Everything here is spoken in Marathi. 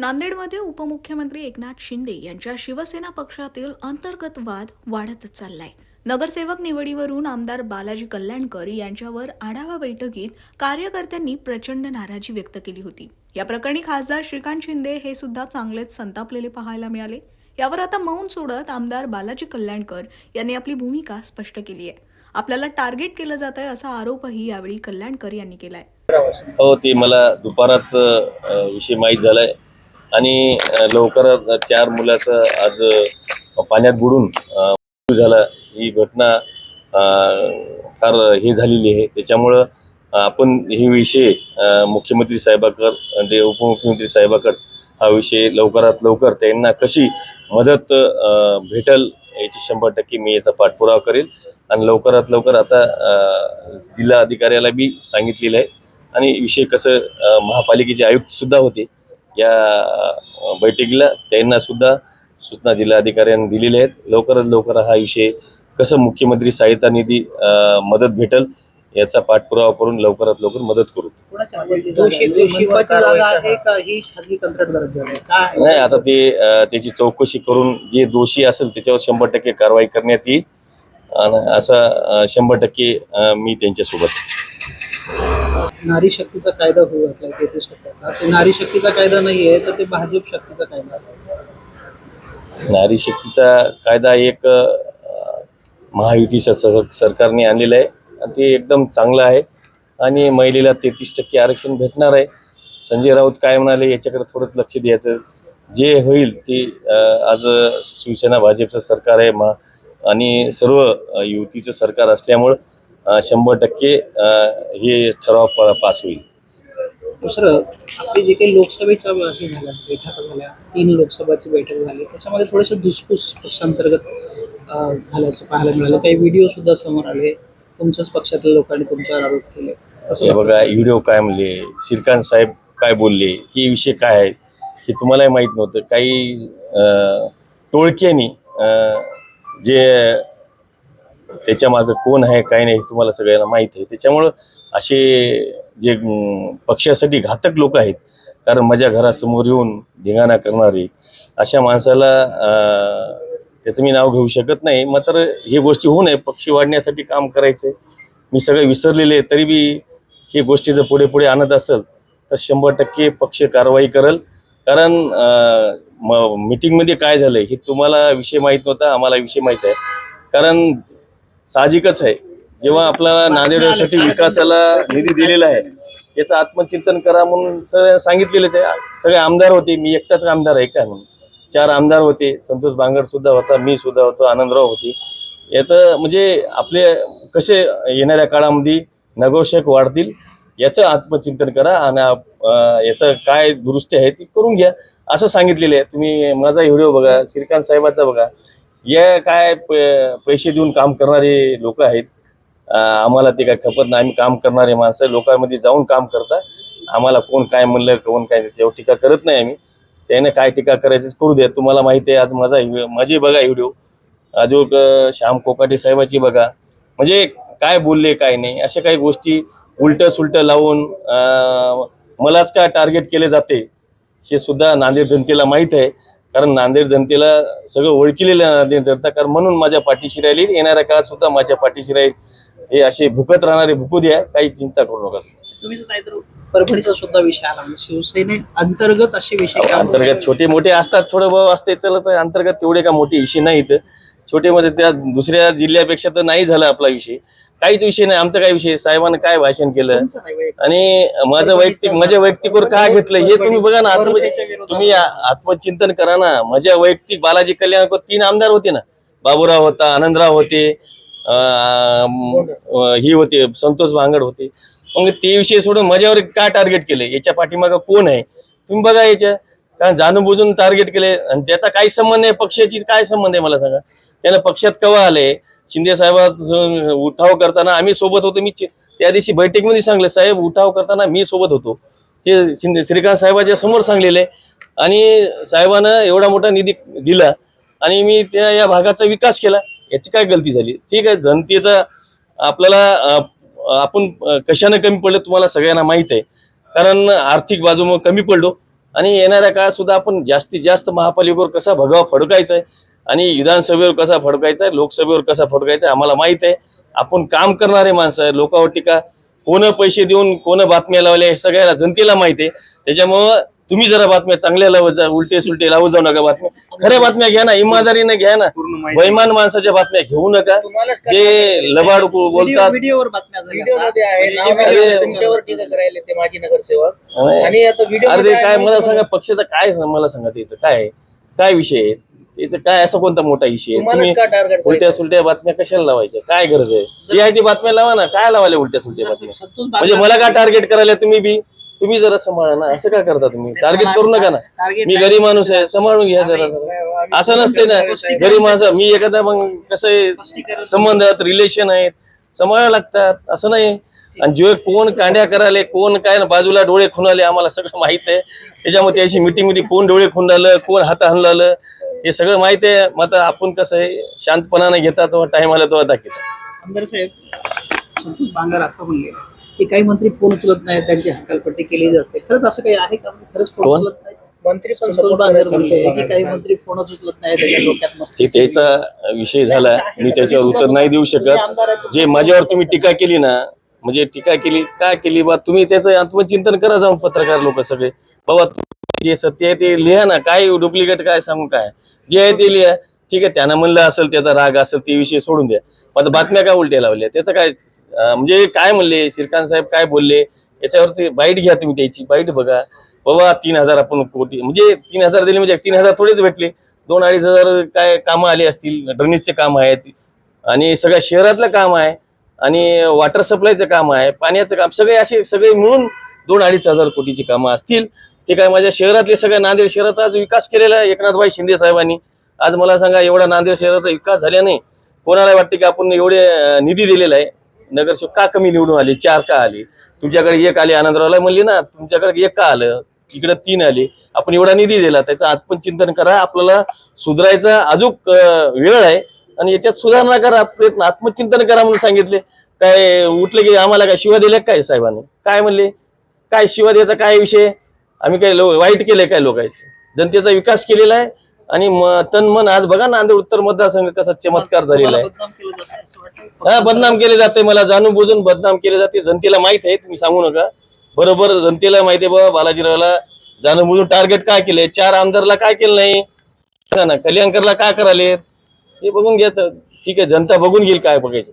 नांदेडमध्ये उपमुख्यमंत्री एकनाथ शिंदे यांच्या शिवसेना पक्षातील अंतर्गत वाद वाढतच चाललाय। नगरसेवक निवडीवरून आमदार बालाजी कल्याणकर यांच्यावर आढावा बैठकीत कार्यकर्त्यांनी प्रचंड नाराजी व्यक्त केली होती। या प्रकरणी खासदार श्रीकांत शिंदे हे सुद्धा चांगलेच संतापलेले पाहायला मिळाले। यावर आता मौन सोडत आमदार बालाजी कल्याणकर यांनी आपली भूमिका स्पष्ट केली आहे। आपल्याला टार्गेट केलं जात आहे असा आरोपही यावेळी कल्याणकर यांनी केलाय। हो, ते मला दुपाराच विषय माहीत झालाय आणि लवकरच 4 मुलाचं आज पाण्यात बुडून मृत्यू झाला। ही घटना फार हे झालेली आहे। त्याच्यामुळं आपण हे विषय मुख्यमंत्री साहेबांकडे आणि उपमुख्यमंत्री साहेबांकडे हा विषय लवकरात लवकर त्यांना कशी मदत भेटल याची 100% मी याचा पाठपुरावा करेल आणि लवकरात लवकर आता जिल्हा अधिकाऱ्याला बी सांगितलेलं आहे आणि विषय कसं महापालिकेचे आयुक्त सुद्धा होते या बैठकीला, त्यांना सुद्धा सूचना जिल्हा अधिकाऱ्यांनी दिलेल्या आहेत। लवकरात लवकर हा विषय कसं मुख्यमंत्री सहायता निधी मदत भेटल याचा पाठपुरावा करून लवकरात लवकर मदत करू। नाही, आता ते त्याची चौकशी करून जे दोषी असेल त्याच्यावर 100% कारवाई करण्यात येईल आणि असा 100% मी त्यांच्यासोबत। नारी शक्तीचा कायदा होऊ घातला 33%। ते नारी शक्तीचा कायदा नाहीये तर ते भाजप शक्तीचा कायदा। नारी शक्तीचा कायदा एक महायुतीच्या सरकारने आणलेला आहे आणि ते एकदम चांगलं आहे आणि महिलेला 33% आरक्षण भेटणार आहे। संजय राऊत काय म्हणाले याच्याकडे थोडं लक्ष द्यायचं। जे होईल ते आज शिवसेना भाजपचं सरकार आहे आणि सर्व युतीचं सरकार असल्यामुळं 100% हे ठराव पास होईल। दुसरं, आपली जे काही लोकसभेच्या हे झाल्या बैठका झाल्या, 3 लोकसभाची बैठक झाली, त्याच्यामध्ये थोडेसे धुसफूस पक्षांतर्गत झाल्याचं पाहायला मिळालं। काही व्हिडिओ सुद्धा समोर आले, तुमच्याच पक्षातील लोकांनी तुमच्यावर आरोप केले। हे बघा, व्हिडिओ काय म्हणले, श्रीकांत साहेब काय बोलले, हे विषय काय आहे हे तुम्हालाही माहीत नव्हतं। काही टोळक्यांनी जे त्याच्या मागे कोण आहे काय नाही तुम्हाला सगळ्यांना माहीत आहे। त्याच्यामुळं असे जे पक्षासाठी घातक लोक आहेत, कारण माझ्या घरासमोर येऊन धिंगाणा करणारे अशा माणसाला त्याचं मी नाव घेऊ शकत नाही। मात्र हे गोष्टी होऊ नये, पक्ष वाढण्यासाठी काम करायचं। मी सगळं विसरलेले तरी बी हे गोष्टी जर पुढे पुढे आणत असेल तर 100% पक्ष कारवाई करेल। कारण मीटिंगमध्ये काय झालं हे तुम्हाला विषय माहीत नव्हता, आम्हाला विषय माहीत आहे। कारण साहजिकच आहे, जेव्हा आपल्याला नांदेडसाठी विकासाला निधी दिलेला आहे याचं आत्मचिंतन करा म्हणून सगळं सांगितलेलंच आहे। सगळे आमदार होते, मी एकटाच आमदार आहे काय म्हणून 4 आमदार होते, संतोष बांगर सुद्धा होता, मी सुद्धा होतो, आनंदराव होते। याचं म्हणजे आपले कसे येणाऱ्या काळामध्ये नगरसेवक वाढतील याचं आत्मचिंतन करा आणि याचं काय दुरुस्ती आहे ती करून घ्या असं सांगितलेलं आहे। तुम्ही माझा व्हिडिओ बघा, श्रीकांत साहेबाचा बघा, या काय पैसे देऊन काम करणारे लोक आहेत। आम्हाला ते काय खपत नाही, आम्ही काम करणारे माणसं लोकांमध्ये जाऊन काम करता। आम्हाला कोण काय म्हणलं कोण काय त्याच्यावर टीका करत नाही आम्ही, त्याने काय टीका करायचं करू द्या। तुम्हाला माहिती आहे आज माझी बघा व्हिडिओ, अजून श्याम कोकाटे साहेबाची बघा, म्हणजे काय बोलले काय नाही अशा काही गोष्टी उलटं सुलटं लावून मलाच काय टार्गेट केले जाते हे सुद्धा नांदेड जनतेला माहीत आहे। कारण नांदेड जनतेला सगळं ओळखलेलं नांदेड जनता, कारण म्हणून माझ्या पाठीशी राहिली, येणाऱ्या काळात सुद्धा माझ्या पाठीशी राहील। हे असे भुकत राहणारे भुकू द्या, काही चिंता करू नका। तुम्ही काहीतरी परभणीचा सुद्धा विषय आला, शिवसेने अंतर्गत असे विषय अंतर्गत छोटे मोठे असतात, थोडं बहुत असते चलत, अंतर्गत तेवढे का मोठे विषय नाहीत। छोटे मध्ये त्या दुसऱ्या जिल्ह्यापेक्षा तर नाही झाला आपला विषय, काहीच विषय नाही। आमचा काय विषय, साहेबांना काय भाषण केलं आणि माझ्या वैयक्तिकवर काय घेतलं हे तुम्ही बघा ना। तुम्ही आत्मचिंतन करा ना। माझ्या वैयक्तिक बालाजी कल्याणकर 3 आमदार होते ना, बाबूराव होता, आनंदराव होते, ही होते संतोष बांगर होते। मग ते विषय सोडून माझ्यावर काय टार्गेट केले, याच्या पाठीमागं कोण आहे तुम्ही बघा। याच्या कारण जाणून बुजून टार्गेट केले आणि त्याचा काही संबंध नाही, पक्षाची काय संबंध आहे मला सांगा। त्याला पक्षात केव्हा आले, शिंदे साहेबांचा उठाव करताना आम्ही सोबत होतो। मी त्या दिवशी बैठकीमध्ये सांगले, साहेब उठाव करताना मी सोबत होतो, हे श्रीकांत साहेबांच्या समोर सांगलेलं आहे। आणि साहेबानं एवढा मोठा निधी दिला आणि मी त्या या भागाचा विकास केला, याची काय गलती झाली? ठीक आहे, जनतेचा आपल्याला आपण कशाने कमी पडलं तुम्हाला सगळ्यांना माहीत आहे। कारण आर्थिक बाजूमुळे कमी पडलो आणि येणाऱ्या काळात सुद्धा आपण जास्तीत जास्त महापालिकेवर कसा भगवा फडकायचा आहे आणि विधानसभेवर कसा फडकायचा आहे, लोकसभेवर कसा फडकायचा आहे आम्हाला माहित आहे. आपण काम करणारे माणसं आहे. लोकांवर टीका कोण पैसे देऊन कोण बातम्या लावल्या हे सगळ्याला जनतेला माहिती आहे. त्याच्यामुळं तुम्ही जरा बातम्या चांगल्या लावत जा, उलटे सुलटे लावत जाऊ नका. बातम्या खऱ्या बातम्या घ्या ना, इमानदारीने घ्या ना. बैमान माणसाच्या बातम्या घेऊ नका, जे लबाड बोलतात. व्हिडिओवर बातम्या व्हिडिओमध्ये आहे, म्हणजे जे नाव video आहे, आहे तुमच्यावर टीका करायला ते माजी नगरसेवक आणि आता व्हिडिओ अरे ते काय मला सांगा, पक्षाचा काय मला सांगा, त्याचं काय विषय आहे, त्याचं काय असं कोणता मोठा विषय आहे? तुम्ही का टार्गेट उलट्या सुलट्या बातम्या कशाला लावायच्या? काय गरज आहे? जी आहे ती बातम्या लावा ना, काय लावायला उलट्या सुलट्या बातम्या? संतोष म्हणजे मला का टार्गेट करायला? तुम्ही जरा सांभाळा ना, असं का करता तुम्ही? टार्गेट करू नका ना. टार्गेट मी गरीब माणूस आहे, सांभाळून घ्या जरा. असं नसते ना, गरीब माणसं मी एखादा मग कसं आहे, संबंधात रिलेशन आहेत, सांभाळायला लागतात, असं नाही. आणि जे कोण कांड्या करायले, कोण काय बाजूला डोळे खुणाले, आम्हाला सगळं माहित आहे. त्याच्यामध्ये त्याची मीटिंग मध्ये कोण डोळे खुंडालं, कोण हात हलवलं, हे सगळं माहित आहे. मग आता आपण कसं आहे, शांतपणाने घेतात टाइम आला तेव्हा दाखवतात. आमदार साहेब संतोष बांगर असं म्हणले की काही मंत्री फोन उचलत नाहीत, त्यांची हकालपट्टी केली जाते. खरंच असं काही आहे का? खरंच फोन कोण? उचलत नाहीत? मंत्री पण संतोष बांगर म्हणले की काही मंत्री फोनच उचलत नाही, त्याच्या डोक्यात मस्ती. ते त्याचा विषय झाला, मी त्याच्यावर उत्तर नाही देऊ शकत. जे माझ्यावर तुम्ही टीका केली ना, म्हणजे टीका केली का केली बा, तुम्ही त्याचं आत्मचिंतन करा जाऊन, पत्रकार लोक सगळे. बाबा जे सत्य आहे ते लिहा ना, काय डुप्लिकेट काय सांगू, काय जे आहे ते लिहा. ठीक आहे, त्यानं म्हणलं असेल, त्याचा राग असेल, ते विषय सोडून द्या. आता बातम्या काय उलट्या लावल्या, त्याचं काय म्हणजे काय म्हणले श्रीकांत साहेब, काय बोलले याच्यावरती बाईट घ्या तुम्ही, त्याची बाईट बघा. बाबा 3,000 आपण कोटी, म्हणजे 3,000 दिले म्हणजे 3,000 थोडेच भेटले. 2-2,500 काय कामं आले असतील, ड्रेनेजचे काम आहेत आणि सगळ्या शहरातलं काम आहे आणि वॉटर सप्लायचं काम आहे, पाण्याचं काम, सगळे मिळून 2-2,500 कोटीची कामं असतील. ते काय माझ्या शहरातले सगळ्या नांदेड शहराचा आज विकास केलेला आहे एकनाथभाई शिंदे साहेबांनी. आज मला सांगा, एवढा नांदेड शहराचा विकास झाल्याने कोणाला वाटते की आपण एवढे निधी दिलेला आहे, नगरसेवक का कमी निवडून आले, 4 का आले, तुमच्याकडे 1 आले, आनंदरावला म्हणले ना, तुमच्याकडे 1 का आलं, तिकडे 3 आले, आपण एवढा निधी दिला. त्याचं आत्मचिंतन करा, आपल्याला सुधारायचा अजून वेळ आहे आणि याच्यात सुधारणा करा, प्रयत्न आत्मचिंतन करा म्हणून सांगितले. काय उठले की आम्हाला काय शिवा दिल्या काय साहेबांनी? काय म्हणले, काय शिवा द्यायचा काय विषय? आम्ही काय वाईट केलंय काय? लोकांचे जनतेचा विकास केलेला आहे आणि तन मन आज बघा नांदेड उत्तर मतदारसंघ कसा चमत्कार झालेला आहे. बदनाम केलं जातं असं वाटतं. हा, बदनाम केले जाते, मला जाणून बुजून बदनाम केले जाते. जनतेला माहित आहे, तुम्ही सांगू नका. बरोबर जनतेला माहिती आहे बाबा, बालाजीरावला जाणून बुजून टार्गेट काय केलंय, 4 आमदारला काय केलं नाही ना, कल्याणकरला काय करायले हे बघून घ्यायचं. ठीक आहे, जनता बघून घेईल काय बघायचं.